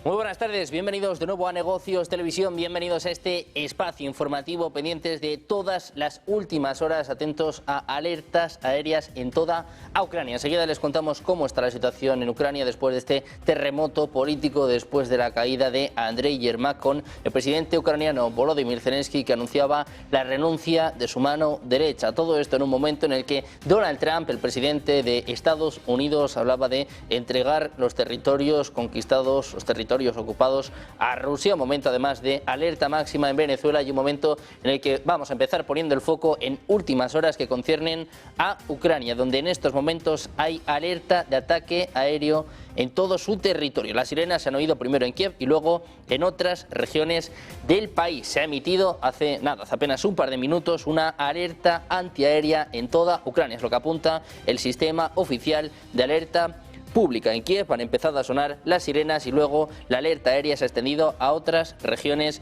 Muy buenas tardes, bienvenidos de nuevo a Negocios Televisión, bienvenidos a este espacio informativo pendientes de todas las últimas horas, atentos a alertas aéreas en toda Ucrania. Enseguida les contamos cómo está la situación en Ucrania después de este terremoto político, después de la caída de Andrei Yermak, con el presidente ucraniano Volodymyr Zelensky, que anunciaba la renuncia de su mano derecha. Todo esto en un momento en el que Donald Trump, el presidente de Estados Unidos, hablaba de entregar los territorios conquistados, los territorios ocupados a Rusia. Un momento además de alerta máxima en Venezuela y un momento en el que vamos a empezar poniendo el foco en últimas horas que conciernen a Ucrania, donde en estos momentos hay alerta de ataque aéreo en todo su territorio. Las sirenas se han oído primero en Kiev y luego en otras regiones del país. Se ha emitido hace apenas un par de minutos una alerta antiaérea en toda Ucrania. Es lo que apunta el sistema oficial de alerta pública. En Kiev han empezado a sonar las sirenas y luego la alerta aérea se ha extendido a otras regiones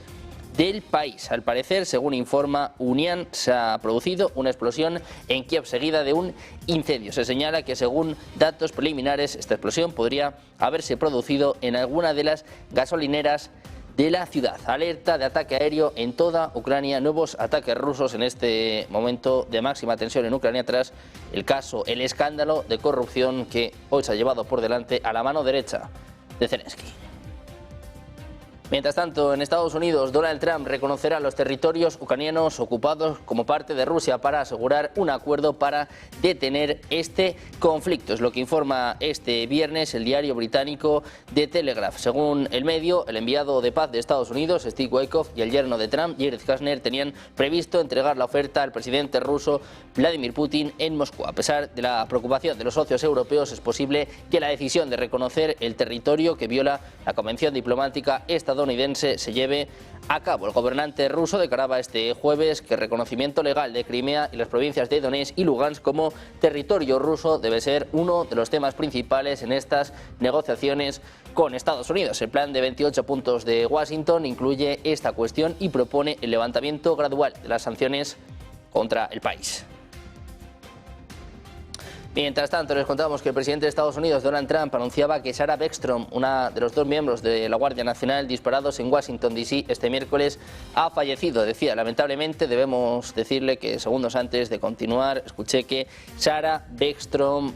del país. Al parecer, según informa Unian, se ha producido una explosión en Kiev seguida de un incendio. Se señala que, según datos preliminares, esta explosión podría haberse producido en alguna de las gasolineras de la ciudad. Alerta de ataque aéreo en toda Ucrania, nuevos ataques rusos en este momento de máxima tensión en Ucrania tras el escándalo de corrupción que hoy se ha llevado por delante a la mano derecha de Zelensky. Mientras tanto, en Estados Unidos, Donald Trump reconocerá los territorios ucranianos ocupados como parte de Rusia para asegurar un acuerdo para detener este conflicto. Es lo que informa este viernes el diario británico The Telegraph. Según el medio, el enviado de paz de Estados Unidos, Steve Witkoff, y el yerno de Trump, Jared Kushner, tenían previsto entregar la oferta al presidente ruso Vladimir Putin en Moscú. A pesar de la preocupación de los socios europeos, es posible que la decisión de reconocer el territorio que viola la Convención Diplomática estadounidense se lleve a cabo. El gobernante ruso declaraba este jueves que el reconocimiento legal de Crimea y las provincias de Donetsk y Lugansk como territorio ruso debe ser uno de los temas principales en estas negociaciones con Estados Unidos. El plan de 28 puntos de Washington incluye esta cuestión y propone el levantamiento gradual de las sanciones contra el país. Mientras tanto, les contamos que el presidente de Estados Unidos, Donald Trump, anunciaba que Sarah Beckstrom, una de los dos miembros de la Guardia Nacional disparados en Washington, D.C. este miércoles, ha fallecido. Decía, lamentablemente, debemos decirle que segundos antes de continuar, escuché que Sarah Beckstrom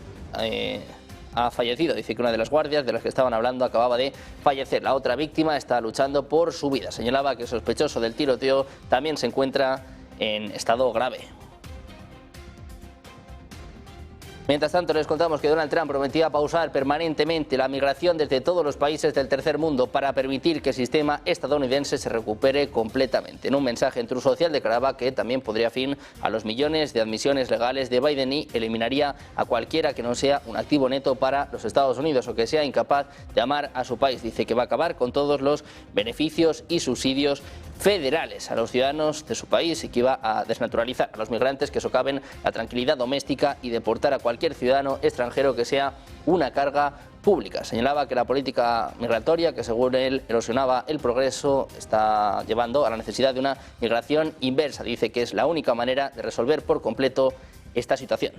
ha fallecido. Dice que una de las guardias de las que estaban hablando acababa de fallecer. La otra víctima está luchando por su vida. Señalaba que el sospechoso del tiroteo también se encuentra en estado grave. Mientras tanto, les contamos que Donald Trump prometía pausar permanentemente la migración desde todos los países del tercer mundo para permitir que el sistema estadounidense se recupere completamente. En un mensaje en Truth Social declaraba que también pondría fin a los millones de admisiones legales de Biden y eliminaría a cualquiera que no sea un activo neto para los Estados Unidos o que sea incapaz de amar a su país. Dice que va a acabar con todos los beneficios y subsidios federales a los ciudadanos de su país y que iba a desnaturalizar a los migrantes que socaven la tranquilidad doméstica y deportar a cualquier ciudadano extranjero que sea una carga pública. Señalaba que la política migratoria, que según él erosionaba el progreso, está llevando a la necesidad de una migración inversa. Dice que es la única manera de resolver por completo esta situación.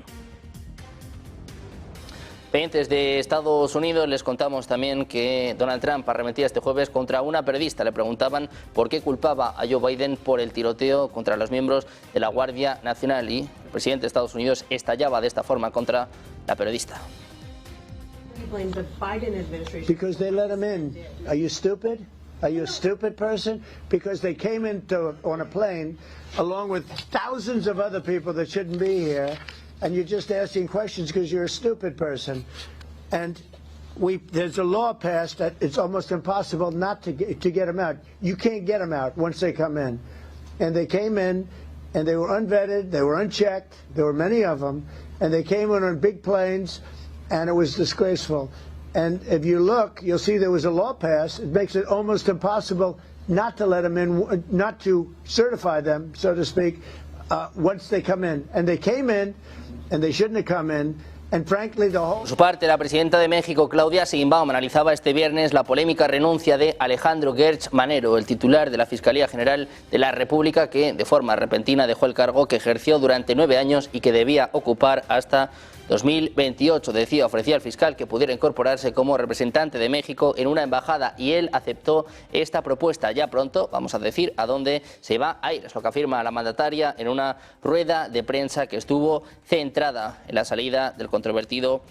Pendientes de Estados Unidos, les contamos también que Donald Trump arremetía este jueves contra una periodista. Le preguntaban por qué culpaba a Joe Biden por el tiroteo contra los miembros de la Guardia Nacional y el presidente de Estados Unidos estallaba de esta forma contra la periodista. Because they let him in. Are you stupid? Are you a stupid person? Because they came on a plane along with thousands of other people that shouldn't be here. And you're just asking questions because you're a stupid person. And there's a law passed that it's almost impossible not to get them out. You can't get them out once they come in. And they came in, and they were unvetted, they were unchecked, there were many of them, and they came in on big planes, and it was disgraceful. And if you look, you'll see there was a law passed. It makes it almost impossible not to let them in, not to certify them, so to speak, once they come in. And they came in, and they shouldn't have come in. And frankly, the whole... Por su parte, la presidenta de México, Claudia Sheinbaum, analizaba este viernes la polémica renuncia de Alejandro Gertz Manero, el titular de la Fiscalía General de la República, que de forma repentina dejó el cargo que ejerció durante 9 años y que debía ocupar hasta 2028. Decía, ofrecía al fiscal que pudiera incorporarse como representante de México en una embajada y él aceptó esta propuesta. Ya pronto vamos a decir a dónde se va a ir. Es lo que afirma la mandataria en una rueda de prensa que estuvo centrada en la salida del controvertido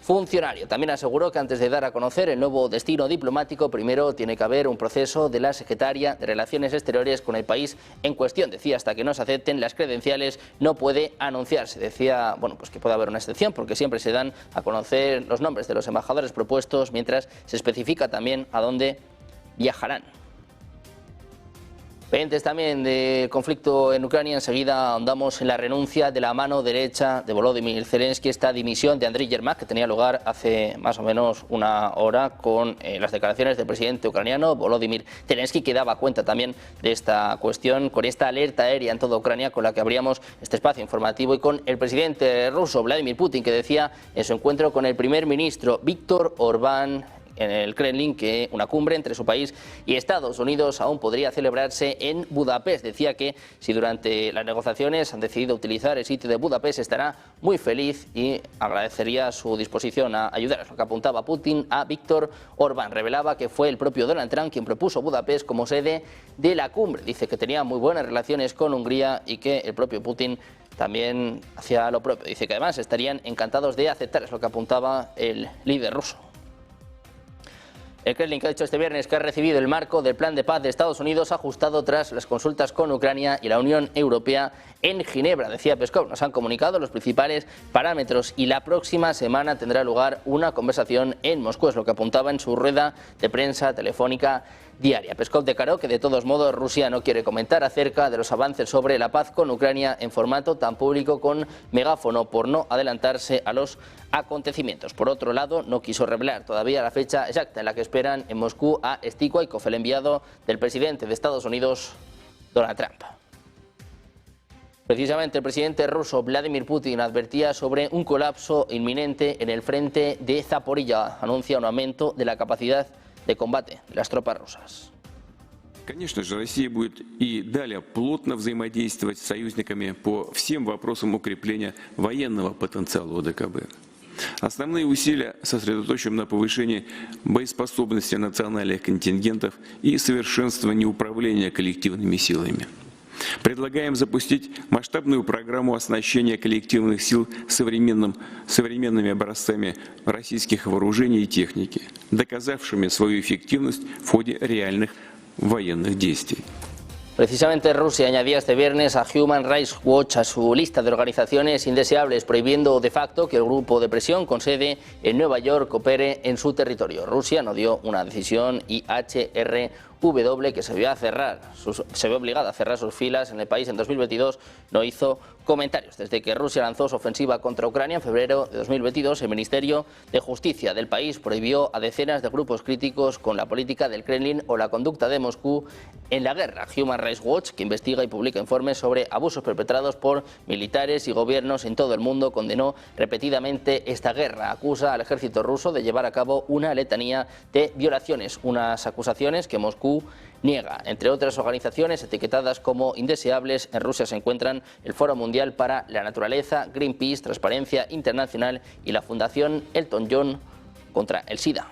funcionario. También aseguró que antes de dar a conocer el nuevo destino diplomático, primero tiene que haber un proceso de la secretaria de Relaciones Exteriores con el país en cuestión. Decía, hasta que no se acepten las credenciales no puede anunciarse. Decía, bueno, pues que puede haber una excepción porque siempre se dan a conocer los nombres de los embajadores propuestos mientras se especifica también a dónde viajarán. Pendientes también del conflicto en Ucrania, enseguida ahondamos en la renuncia de la mano derecha de Volodymyr Zelensky, esta dimisión de Andriy Yermak, que tenía lugar hace más o menos una hora con las declaraciones del presidente ucraniano Volodymyr Zelensky, que daba cuenta también de esta cuestión, con esta alerta aérea en toda Ucrania, con la que abríamos este espacio informativo, y con el presidente ruso Vladimir Putin, que decía en su encuentro con el primer ministro Víctor Orbán en el Kremlin que una cumbre entre su país y Estados Unidos aún podría celebrarse en Budapest. Decía que si durante las negociaciones han decidido utilizar el sitio de Budapest, estará muy feliz y agradecería su disposición a ayudar. Es lo que apuntaba Putin a Víctor Orbán. Revelaba que fue el propio Donald Trump quien propuso Budapest como sede de la cumbre. Dice que tenía muy buenas relaciones con Hungría y que el propio Putin también hacía lo propio. Dice que además estarían encantados de aceptar, es lo que apuntaba el líder ruso. El Kremlin, que ha dicho este viernes que ha recibido el marco del plan de paz de Estados Unidos ajustado tras las consultas con Ucrania y la Unión Europea en Ginebra. Decía Peskov, nos han comunicado los principales parámetros y la próxima semana tendrá lugar una conversación en Moscú. Es lo que apuntaba en su rueda de prensa telefónica diaria. Peskov declaró que de todos modos Rusia no quiere comentar acerca de los avances sobre la paz con Ucrania en formato tan público con megáfono por no adelantarse a los acontecimientos. Por otro lado, no quiso revelar todavía la fecha exacta en la que esperan en Moscú a Steve Witkoff, el enviado del presidente de Estados Unidos, Donald Trump. Precisamente el presidente ruso Vladimir Putin advertía sobre un colapso inminente en el frente de Zaporilla. Anuncia un aumento de la capacidad de combate de las tropas rusas. Конечно же, Россия будет и далее плотно взаимодействовать с союзниками по всем вопросам укрепления военного потенциала ОДКБ. Основные усилия сосредоточим на повышении боеспособности национальных контингентов и совершенствовании управления коллективными силами. Предлагаем запустить масштабную программу оснащения коллективных сил современными образцами российских вооружений и техники, доказавшими свою эффективность в ходе реальных военных действий. Precisamente Rusia añadía este viernes a Human Rights Watch a su lista de organizaciones indeseables, prohibiendo de facto que el grupo de presión con sede en Nueva York opere en su territorio. Rusia no dio una decisión y HRW, que se vio obligada a cerrar sus filas en el país en 2022, no hizo comentarios. Desde que Rusia lanzó su ofensiva contra Ucrania en febrero de 2022, el Ministerio de Justicia del país prohibió a decenas de grupos críticos con la política del Kremlin o la conducta de Moscú en la guerra. Human Rights Watch, que investiga y publica informes sobre abusos perpetrados por militares y gobiernos en todo el mundo, condenó repetidamente esta guerra. Acusa al ejército ruso de llevar a cabo una letanía de violaciones, unas acusaciones que Moscú niega. Entre otras organizaciones etiquetadas como indeseables, en Rusia se encuentran el Foro Mundial para la Naturaleza, Greenpeace, Transparencia Internacional y la Fundación Elton John contra el SIDA.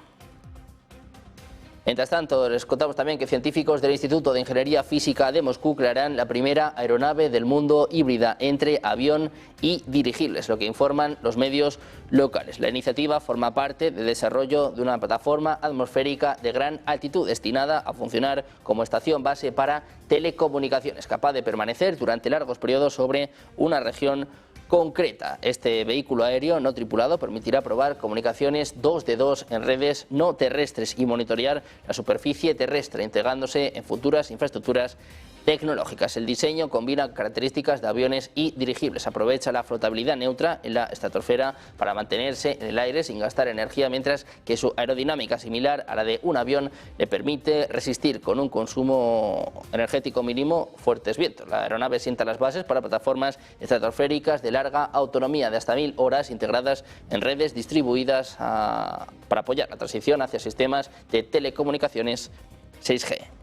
Mientras tanto, les contamos también que científicos del Instituto de Ingeniería Física de Moscú crearán la primera aeronave del mundo híbrida entre avión y dirigibles, lo que informan los medios locales. La iniciativa forma parte del desarrollo de una plataforma atmosférica de gran altitud destinada a funcionar como estación base para telecomunicaciones, capaz de permanecer durante largos periodos sobre una región concreta. Este vehículo aéreo no tripulado permitirá probar comunicaciones 2 de 2 en redes no terrestres y monitorear la superficie terrestre, integrándose en futuras infraestructuras tecnológicas. El diseño combina características de aviones y dirigibles, aprovecha la flotabilidad neutra en la estratosfera para mantenerse en el aire sin gastar energía, mientras que su aerodinámica, similar a la de un avión, le permite resistir con un consumo energético mínimo fuertes vientos. La aeronave sienta las bases para plataformas estratosféricas de larga autonomía de hasta 1000 horas integradas en redes distribuidas para apoyar la transición hacia sistemas de telecomunicaciones 6G.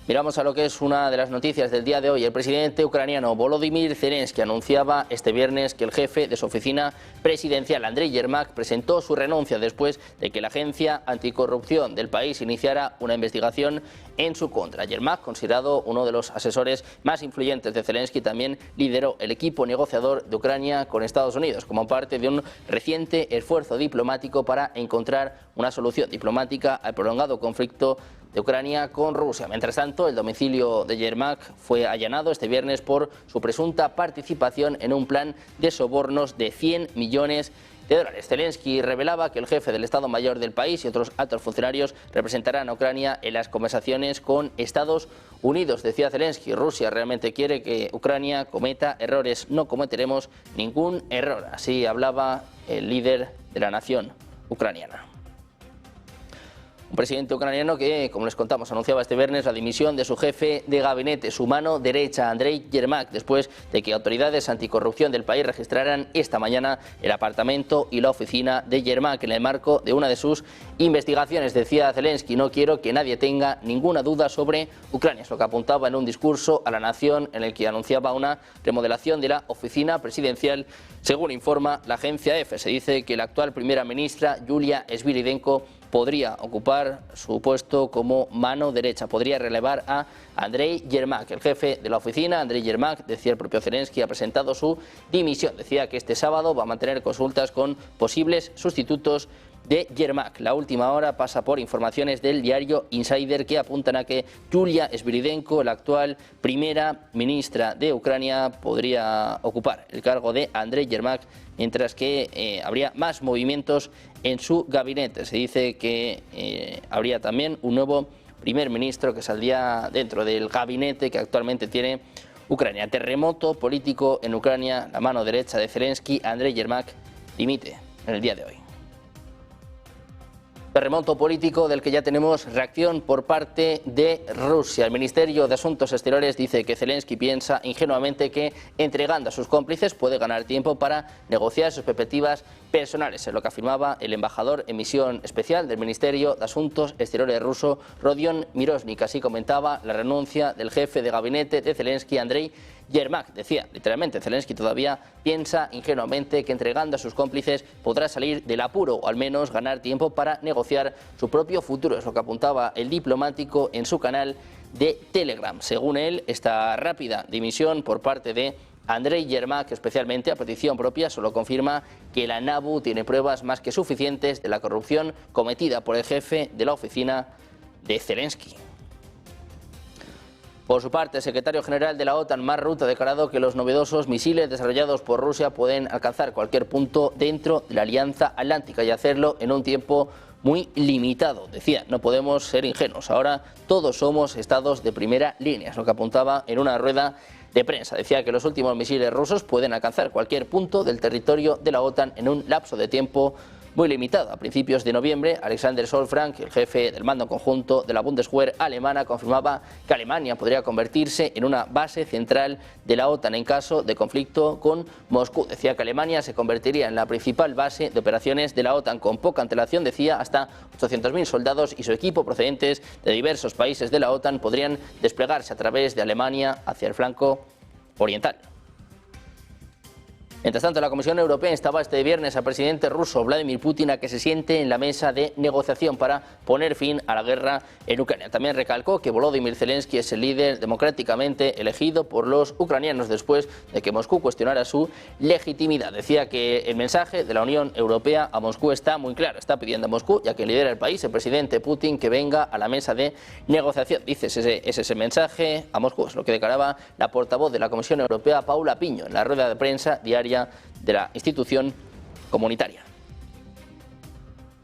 Miramos a lo que es una de las noticias del día de hoy. El presidente ucraniano Volodymyr Zelensky anunciaba este viernes que el jefe de su oficina presidencial, Andriy Yermak, presentó su renuncia después de que la agencia anticorrupción del país iniciara una investigación en su contra. Yermak, considerado uno de los asesores más influyentes de Zelensky, también lideró el equipo negociador de Ucrania con Estados Unidos como parte de un reciente esfuerzo diplomático para encontrar una solución diplomática al prolongado conflicto de Ucrania con Rusia. Mientras tanto, el domicilio de Yermak fue allanado este viernes por su presunta participación en un plan de sobornos de 100 millones de dólares. Zelensky revelaba que el jefe del Estado Mayor del país y otros altos funcionarios representarán a Ucrania en las conversaciones con Estados Unidos. Decía Zelensky, Rusia realmente quiere que Ucrania cometa errores. No cometeremos ningún error. Así hablaba el líder de la nación ucraniana. Un presidente ucraniano que, como les contamos, anunciaba este viernes la dimisión de su jefe de gabinete, su mano derecha, Andriy Yermak, después de que autoridades anticorrupción del país registraran esta mañana el apartamento y la oficina de Yermak en el marco de una de sus investigaciones. Decía Zelensky, no quiero que nadie tenga ninguna duda sobre Ucrania, es lo que apuntaba en un discurso a la nación en el que anunciaba una remodelación de la oficina presidencial. Según informa la agencia EFE, se dice que la actual primera ministra, Yulia Sviridenko, podría ocupar su puesto como mano derecha, podría relevar a Andriy Yermak. El jefe de la oficina, Andriy Yermak, decía el propio Zelensky, ha presentado su dimisión. Decía que este sábado va a mantener consultas con posibles sustitutos de Yermak. La última hora pasa por informaciones del diario Insider que apuntan a que Yulia Sviridenko, la actual primera ministra de Ucrania, podría ocupar el cargo de Andriy Yermak, mientras que habría más movimientos en su gabinete. Se dice que habría también un nuevo primer ministro que saldría dentro del gabinete que actualmente tiene Ucrania. Terremoto político en Ucrania. La mano derecha de Zelensky, Andriy Yermak, dimite en el día de hoy. Terremoto político del que ya tenemos reacción por parte de Rusia. El Ministerio de Asuntos Exteriores dice que Zelensky piensa ingenuamente que entregando a sus cómplices puede ganar tiempo para negociar sus perspectivas personales, es lo que afirmaba el embajador en misión especial del Ministerio de Asuntos Exteriores ruso, Rodion Mirosnik. Así comentaba la renuncia del jefe de gabinete de Zelensky, Andriy Yermak. Decía literalmente, Zelensky todavía piensa ingenuamente que entregando a sus cómplices podrá salir del apuro o al menos ganar tiempo para negociar su propio futuro, es lo que apuntaba el diplomático en su canal de Telegram. Según él, esta rápida dimisión por parte de Andriy Yermak, especialmente a petición propia, solo confirma que la NABU tiene pruebas más que suficientes de la corrupción cometida por el jefe de la oficina de Zelensky. Por su parte, el secretario general de la OTAN, Mark Rutte, ha declarado que los novedosos misiles desarrollados por Rusia pueden alcanzar cualquier punto dentro de la Alianza Atlántica y hacerlo en un tiempo muy limitado. Decía, no podemos ser ingenuos, ahora todos somos estados de primera línea, es lo que apuntaba en una rueda de prensa. Decía que los últimos misiles rusos pueden alcanzar cualquier punto del territorio de la OTAN en un lapso de tiempo muy limitado. A principios de noviembre, Alexander Solfrank, el jefe del mando conjunto de la Bundeswehr alemana, confirmaba que Alemania podría convertirse en una base central de la OTAN en caso de conflicto con Moscú. Decía que Alemania se convertiría en la principal base de operaciones de la OTAN con poca antelación. Decía, hasta 800.000 soldados y su equipo procedentes de diversos países de la OTAN podrían desplegarse a través de Alemania hacia el flanco oriental. Mientras tanto, la Comisión Europea instaba este viernes al presidente ruso Vladimir Putin a que se siente en la mesa de negociación para poner fin a la guerra en Ucrania. También recalcó que Volodymyr Zelensky es el líder democráticamente elegido por los ucranianos después de que Moscú cuestionara su legitimidad. Decía que el mensaje de la Unión Europea a Moscú está muy claro. Está pidiendo a Moscú, ya que lidera el país, el presidente Putin, que venga a la mesa de negociación. Dice, ese mensaje a Moscú, es lo que declaraba la portavoz de la Comisión Europea, Paula Piño, en la rueda de prensa diaria de la institución comunitaria.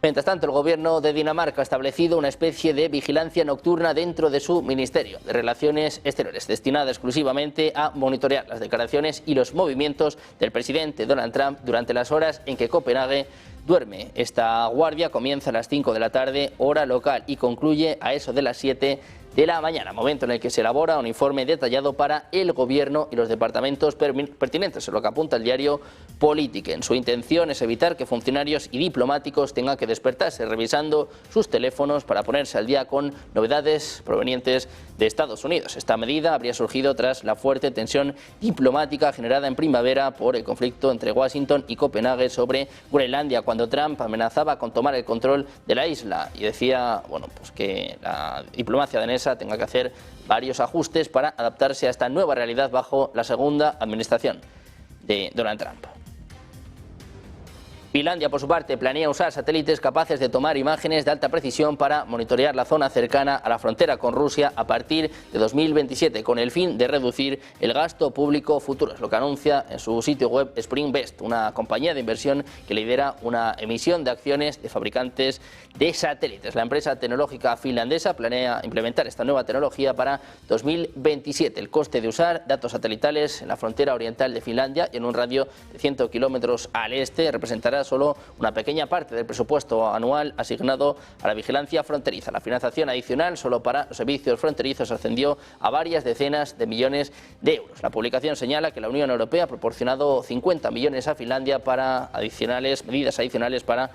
Mientras tanto, el gobierno de Dinamarca ha establecido una especie de vigilancia nocturna dentro de su Ministerio de Relaciones Exteriores, destinada exclusivamente a monitorear las declaraciones y los movimientos del presidente Donald Trump durante las horas en que Copenhague duerme. Esta guardia comienza a las 5 de la tarde, hora local, y concluye a eso de las 7 de la mañana, momento en el que se elabora un informe detallado para el Gobierno y los departamentos pertinentes, en lo que apunta el diario Politiken. Su intención es evitar que funcionarios y diplomáticos tengan que despertarse revisando sus teléfonos para ponerse al día con novedades provenientes de Estados Unidos. Esta medida habría surgido tras la fuerte tensión diplomática generada en primavera por el conflicto entre Washington y Copenhague sobre Groenlandia, cuando Trump amenazaba con tomar el control de la isla y decía pues que la diplomacia danesa tenga que hacer varios ajustes para adaptarse a esta nueva realidad bajo la segunda administración de Donald Trump. Finlandia, por su parte, planea usar satélites capaces de tomar imágenes de alta precisión para monitorear la zona cercana a la frontera con Rusia a partir de 2027, con el fin de reducir el gasto público futuro. Es lo que anuncia en su sitio web Springbest, una compañía de inversión que lidera una emisión de acciones de fabricantes de satélites. La empresa tecnológica finlandesa planea implementar esta nueva tecnología para 2027. El coste de usar datos satelitales en la frontera oriental de Finlandia y en un radio de 100 kilómetros al este representará solo una pequeña parte del presupuesto anual asignado a la vigilancia fronteriza. La financiación adicional solo para los servicios fronterizos ascendió a varias decenas de millones de euros. La publicación señala que la Unión Europea ha proporcionado 50 millones a Finlandia para medidas adicionales para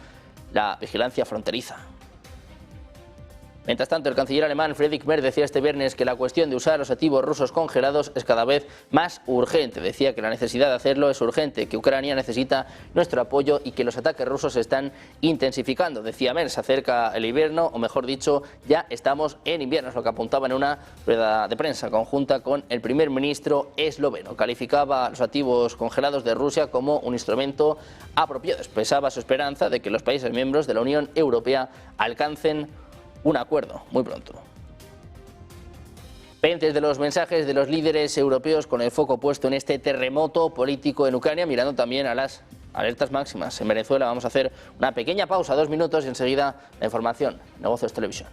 la vigilancia fronteriza. Mientras tanto, el canciller alemán Friedrich Merz decía este viernes que la cuestión de usar los activos rusos congelados es cada vez más urgente. Decía que la necesidad de hacerlo es urgente, que Ucrania necesita nuestro apoyo y que los ataques rusos se están intensificando. Decía Merz, se acerca el invierno, o mejor dicho, ya estamos en invierno, es lo que apuntaba en una rueda de prensa conjunta con el primer ministro esloveno. Calificaba los activos congelados de Rusia como un instrumento apropiado. Expresaba su esperanza de que los países miembros de la Unión Europea alcancen un acuerdo muy pronto. Pendientes de los mensajes de los líderes europeos con el foco puesto en este terremoto político en Ucrania, mirando también a las alertas máximas en Venezuela. Vamos a hacer una pequeña pausa, 2 minutos, y enseguida la información. Negocios Televisión.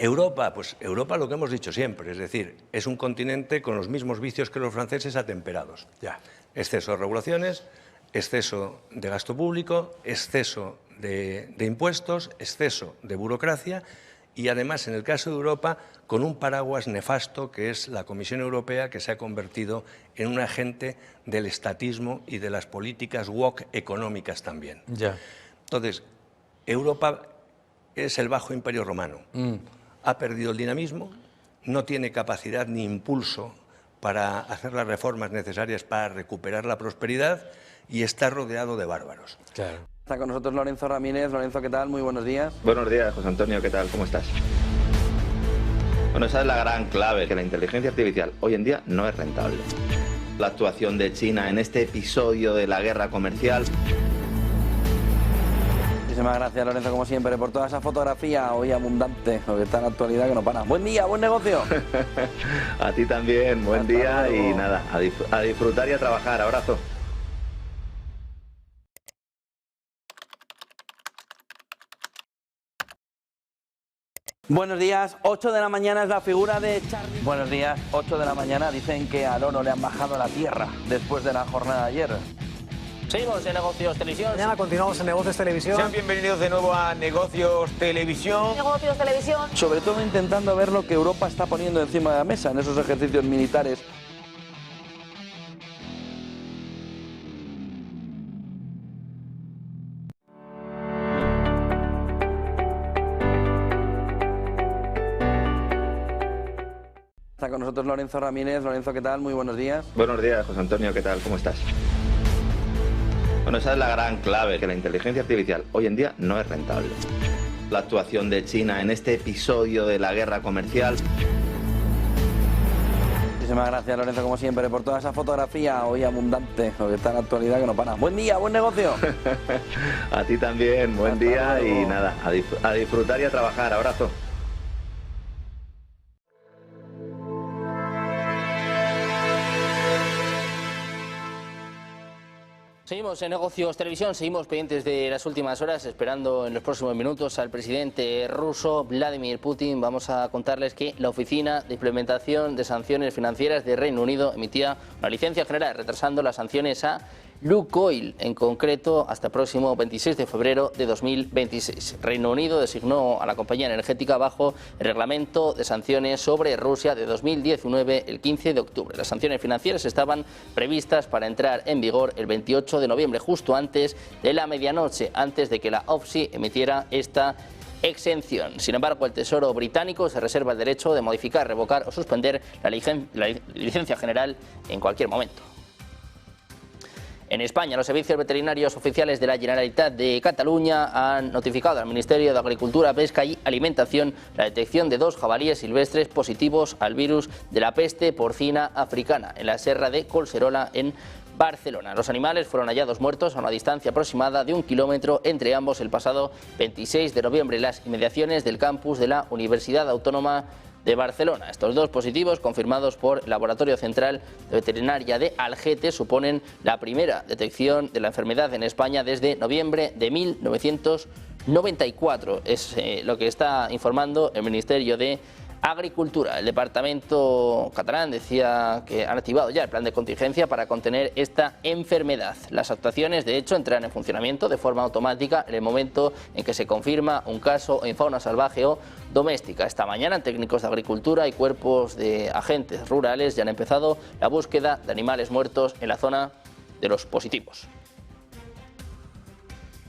Europa, pues Europa lo que hemos dicho siempre, es decir, es un continente con los mismos vicios que los franceses atemperados. Ya. Exceso de regulaciones, exceso de gasto público, exceso de impuestos, exceso de burocracia y además, en el caso de Europa, con un paraguas nefasto que es la Comisión Europea, que se ha convertido en un agente del estatismo y de las políticas woke económicas también. Ya. Entonces, Europa es el bajo imperio romano. Ha perdido el dinamismo, no tiene capacidad ni impulso para hacer las reformas necesarias para recuperar la prosperidad y está rodeado de bárbaros. Claro. Está con nosotros Lorenzo Ramírez. Lorenzo, ¿qué tal? Muy buenos días. Buenos días, José Antonio, ¿qué tal? ¿Cómo estás? Bueno, esa es la gran clave, que la inteligencia artificial hoy en día no es rentable. La actuación de China en este episodio de la guerra comercial. Muchísimas gracias, Lorenzo, como siempre, por toda esa fotografía hoy abundante, lo que está en la actualidad que no para. Buen día, buen negocio. A ti también, buen día y nada, a disfrutar y a trabajar. Abrazo. Buenos días, 8 de la mañana es la figura de Charlie. Buenos días, 8 de la mañana, dicen que al oro le han bajado a la tierra después de la jornada de ayer. Seguimos en Negocios Televisión. Mañana continuamos en Negocios Televisión. Sean bienvenidos de nuevo a Negocios Televisión. Negocios Televisión. Sobre todo intentando ver lo que Europa está poniendo encima de la mesa en esos ejercicios militares. Está con nosotros Lorenzo Ramírez. Lorenzo, ¿qué tal? Muy buenos días. Buenos días, José Antonio, ¿qué tal? ¿Cómo estás? Bueno, esa es la gran clave, que la inteligencia artificial hoy en día no es rentable. La actuación de China en este episodio de la guerra comercial. Muchísimas gracias, Lorenzo, como siempre, por toda esa fotografía hoy abundante, lo que está en la actualidad que no para. Buen día, buen negocio. A ti también, buen día y nada, a disfrutar y a trabajar. Abrazo. Seguimos en Negocios Televisión, seguimos pendientes de las últimas horas, esperando en los próximos minutos al presidente ruso Vladimir Putin. Vamos a contarles que la Oficina de Implementación de Sanciones Financieras de Reino Unido emitía una licencia general retrasando las sanciones a Lukoil, en concreto hasta el próximo 26 de febrero de 2026. Reino Unido designó a la compañía energética bajo el reglamento de sanciones sobre Rusia de 2019 el 15 de octubre. Las sanciones financieras estaban previstas para entrar en vigor el 28 de noviembre, justo antes de la medianoche, antes de que la OFSI emitiera esta exención. Sin embargo, el Tesoro británico se reserva el derecho de modificar, revocar o suspender la licencia general en cualquier momento. En España, los servicios veterinarios oficiales de la Generalitat de Cataluña han notificado al Ministerio de Agricultura, Pesca y Alimentación la detección de 2 jabalíes silvestres positivos al virus de la peste porcina africana en la Serra de Collserola, en Barcelona. Los animales fueron hallados muertos a una distancia aproximada de 1 kilómetro entre ambos el pasado 26 de noviembre en las inmediaciones del campus de la Universidad Autónoma de Barcelona. Estos 2 positivos, confirmados por el Laboratorio Central de Veterinaria de Algete, suponen la primera detección de la enfermedad en España desde noviembre de 1994. Es lo que está informando el Ministerio de Agricultura. El departamento catalán decía que han activado ya el plan de contingencia para contener esta enfermedad. Las actuaciones, de hecho, entran en funcionamiento de forma automática en el momento en que se confirma un caso en fauna salvaje o doméstica. Esta mañana, técnicos de agricultura y cuerpos de agentes rurales ya han empezado la búsqueda de animales muertos en la zona de los positivos.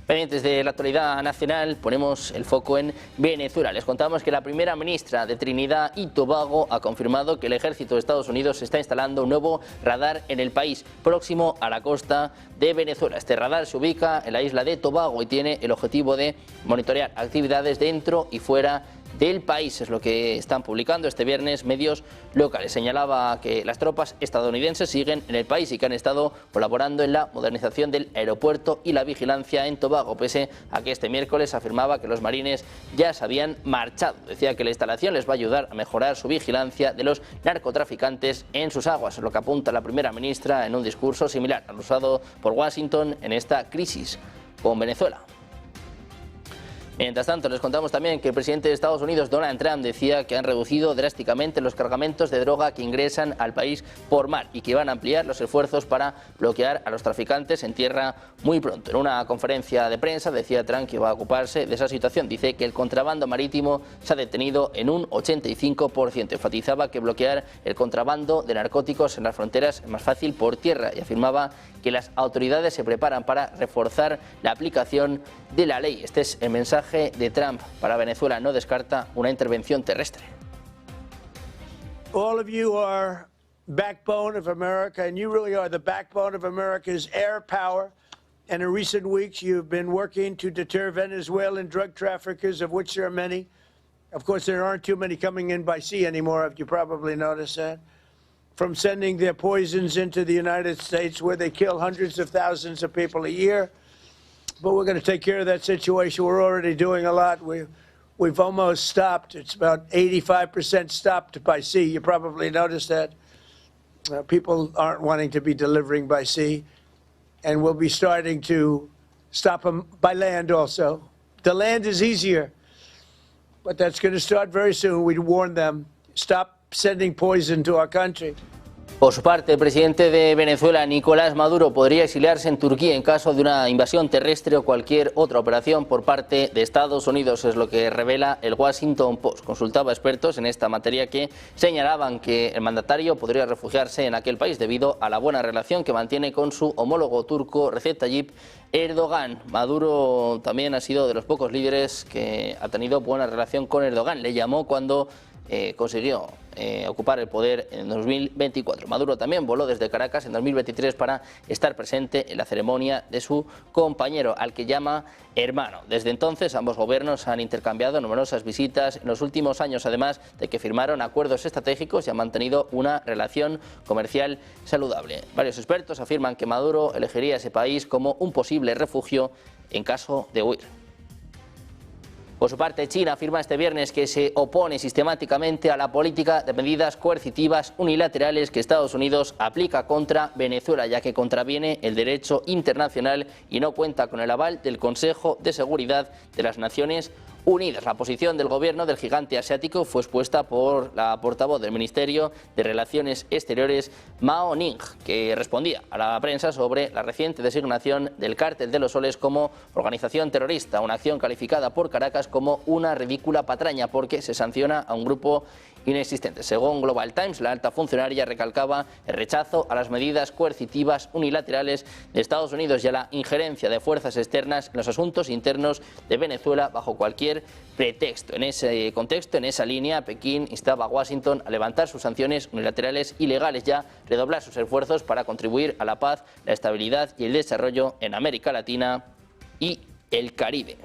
Pendientes de la actualidad nacional, ponemos el foco en Venezuela. Les contamos que la primera ministra de Trinidad y Tobago ha confirmado que el ejército de Estados Unidos está instalando un nuevo radar en el país, próximo a la costa de Venezuela. Este radar se ubica en la isla de Tobago y tiene el objetivo de monitorear actividades dentro y fuera del país. Es lo que están publicando este viernes medios locales. Señalaba que las tropas estadounidenses siguen en el país y que han estado colaborando en la modernización del aeropuerto y la vigilancia en Tobago, pese a que este miércoles afirmaba que los marines ya se habían marchado. Decía que la instalación les va a ayudar a mejorar su vigilancia de los narcotraficantes en sus aguas, es lo que apunta la primera ministra en un discurso similar al usado por Washington en esta crisis con Venezuela. Mientras tanto, les contamos también que el presidente de Estados Unidos, Donald Trump, decía que han reducido drásticamente los cargamentos de droga que ingresan al país por mar y que van a ampliar los esfuerzos para bloquear a los traficantes en tierra muy pronto. En una conferencia de prensa decía Trump que va a ocuparse de esa situación. Dice que el contrabando marítimo se ha detenido en un 85%. Enfatizaba que bloquear el contrabando de narcóticos en las fronteras es más fácil por tierra y afirmaba que las autoridades se preparan para reforzar la aplicación de la ley. Este es el mensaje de Trump para Venezuela. No descarta una intervención terrestre. All of you are backbone of America, and you really are the backbone of America's air power. And in recent weeks, you've been working to deter Venezuelan drug traffickers, of which there are many. Of course, there aren't too many coming in by sea anymore, you probably noticed that. From sending their poisons into the United States, where they kill hundreds of thousands of people a year. But we're going to take care of that situation. We're already doing a lot. We've almost stopped. It's about 85% stopped by sea. You probably noticed that. People aren't wanting to be delivering by sea. And we'll be starting to stop them by land also. The land is easier, but that's going to start very soon. We warn them, stop sending poison to our country. Por su parte, el presidente de Venezuela, Nicolás Maduro, podría exiliarse en Turquía en caso de una invasión terrestre o cualquier otra operación por parte de Estados Unidos, es lo que revela el Washington Post. Consultaba a expertos en esta materia que señalaban que el mandatario podría refugiarse en aquel país debido a la buena relación que mantiene con su homólogo turco Recep Tayyip Erdogan. Maduro también ha sido de los pocos líderes que ha tenido buena relación con Erdogan. Le llamó cuando consiguió ocupar el poder en 2024. Maduro también voló desde Caracas en 2023 para estar presente en la ceremonia de su compañero, al que llama hermano. Desde entonces, ambos gobiernos han intercambiado numerosas visitas en los últimos años, además de que firmaron acuerdos estratégicos y han mantenido una relación comercial saludable. Varios expertos afirman que Maduro elegiría ese país como un posible refugio en caso de huir. Por su parte, China afirma este viernes que se opone sistemáticamente a la política de medidas coercitivas unilaterales que Estados Unidos aplica contra Venezuela, ya que contraviene el derecho internacional y no cuenta con el aval del Consejo de Seguridad de las Naciones Unidas. La posición del gobierno del gigante asiático fue expuesta por la portavoz del Ministerio de Relaciones Exteriores, Mao Ning, que respondía a la prensa sobre la reciente designación del Cártel de los Soles como organización terrorista, una acción calificada por Caracas como una ridícula patraña porque se sanciona a un grupo inexistente. Según Global Times, la alta funcionaria recalcaba el rechazo a las medidas coercitivas unilaterales de Estados Unidos y a la injerencia de fuerzas externas en los asuntos internos de Venezuela bajo cualquier pretexto. En ese contexto, en esa línea, Pekín instaba a Washington a levantar sus sanciones unilaterales ilegales, ya redoblar sus esfuerzos para contribuir a la paz, la estabilidad y el desarrollo en América Latina y el Caribe.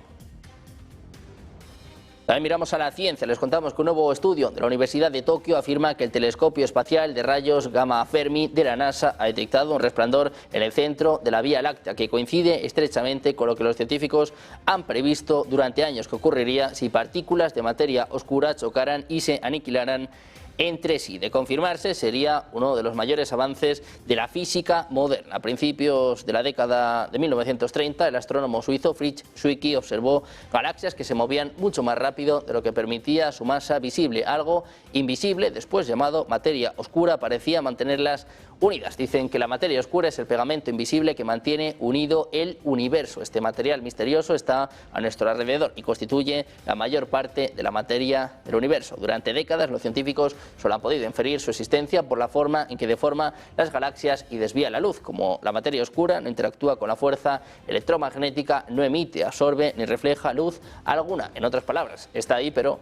También miramos a la ciencia. Les contamos que un nuevo estudio de la Universidad de Tokio afirma que el telescopio espacial de rayos gamma Fermi de la NASA ha detectado un resplandor en el centro de la Vía Láctea que coincide estrechamente con lo que los científicos han previsto durante años que ocurriría si partículas de materia oscura chocaran y se aniquilaran entre sí. De confirmarse, sería uno de los mayores avances de la física moderna. A principios de la década de 1930, el astrónomo suizo Fritz Zwicky observó galaxias que se movían mucho más rápido de lo que permitía su masa visible. Algo invisible, después llamado materia oscura, parecía mantenerlas unidas. Dicen que la materia oscura es el pegamento invisible que mantiene unido el universo. Este material misterioso está a nuestro alrededor y constituye la mayor parte de la materia del universo. Durante décadas los científicos solo han podido inferir su existencia por la forma en que deforma las galaxias y desvía la luz. Como la materia oscura no interactúa con la fuerza electromagnética, no emite, absorbe ni refleja luz alguna. En otras palabras, está ahí pero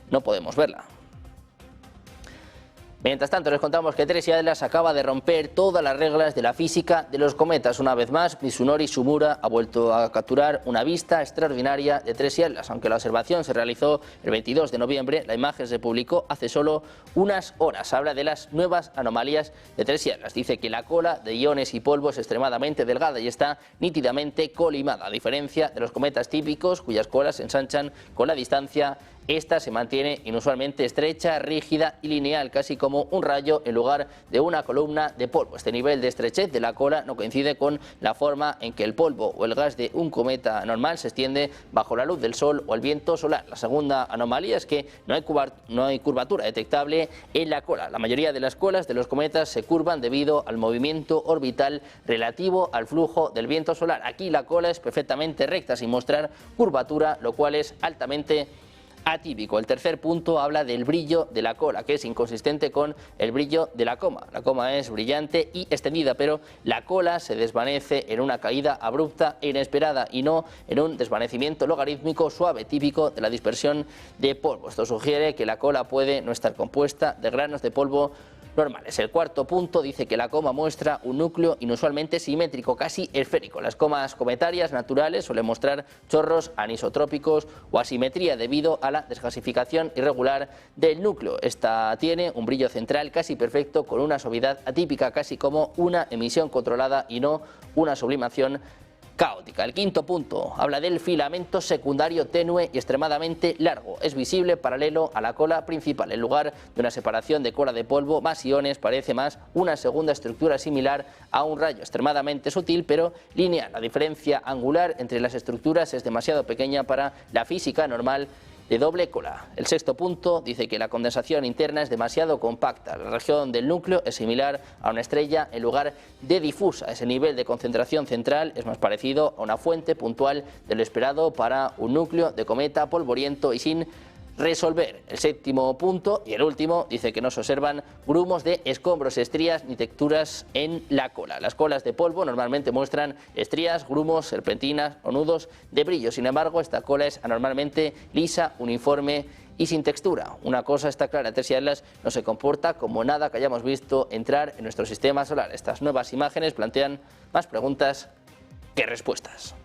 no podemos verla. Mientras tanto, les contamos que Tracy Atlas acaba de romper todas las reglas de la física de los cometas. Una vez más, Mitsunori Shimura ha vuelto a capturar una vista extraordinaria de Tracy Atlas. Aunque la observación se realizó el 22 de noviembre, la imagen se publicó hace solo unas horas. Habla de las nuevas anomalías de Tracy Atlas. Dice que la cola de iones y polvo es extremadamente delgada y está nítidamente colimada, a diferencia de los cometas típicos, cuyas colas se ensanchan con la distancia. Esta se mantiene inusualmente estrecha, rígida y lineal, casi como un rayo en lugar de una columna de polvo. Este nivel de estrechez de la cola no coincide con la forma en que el polvo o el gas de un cometa normal se extiende bajo la luz del sol o el viento solar. La segunda anomalía es que no hay curvatura detectable en la cola. La mayoría de las colas de los cometas se curvan debido al movimiento orbital relativo al flujo del viento solar. Aquí la cola es perfectamente recta sin mostrar curvatura, lo cual es altamente atípico. El tercer punto habla del brillo de la cola, que es inconsistente con el brillo de la coma. La coma es brillante y extendida, pero la cola se desvanece en una caída abrupta e inesperada y no en un desvanecimiento logarítmico suave, típico de la dispersión de polvo. Esto sugiere que la cola puede no estar compuesta de granos de polvo normales. El cuarto punto dice que la coma muestra un núcleo inusualmente simétrico, casi esférico. Las comas cometarias naturales suelen mostrar chorros anisotrópicos o asimetría debido a la desgasificación irregular del núcleo. Esta tiene un brillo central casi perfecto con una suavidad atípica, casi como una emisión controlada y no una sublimación caótica. El quinto punto habla del filamento secundario tenue y extremadamente largo. Es visible paralelo a la cola principal. En lugar de una separación de cola de polvo más iones, parece más una segunda estructura similar a un rayo, extremadamente sutil pero lineal. La diferencia angular entre las estructuras es demasiado pequeña para la física normal de doble cola. El sexto punto dice que la condensación interna es demasiado compacta. La región del núcleo es similar a una estrella en lugar de difusa. Ese nivel de concentración central es más parecido a una fuente puntual de lo esperado para un núcleo de cometa polvoriento y sin resolver. El séptimo punto y el último dice que no se observan grumos de escombros, estrías ni texturas en la cola. Las colas de polvo normalmente muestran estrías, grumos, serpentinas o nudos de brillo. Sin embargo, esta cola es anormalmente lisa, uniforme y sin textura. Una cosa está clara, Tracy Atlas no se comporta como nada que hayamos visto entrar en nuestro sistema solar. Estas nuevas imágenes plantean más preguntas que respuestas.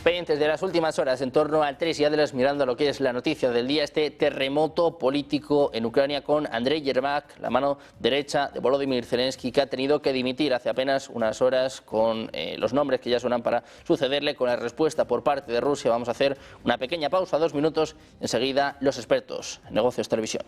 Pendientes de las últimas horas en torno al 3 ya de las mirando a lo que es la noticia del día, este terremoto político en Ucrania con Andrei Yermak, la mano derecha de Volodymyr Zelensky, que ha tenido que dimitir hace apenas unas horas con los nombres que ya suenan para sucederle, con la respuesta por parte de Rusia. Vamos a hacer una pequeña pausa, 2 minutos, enseguida los expertos en Negocios Televisión.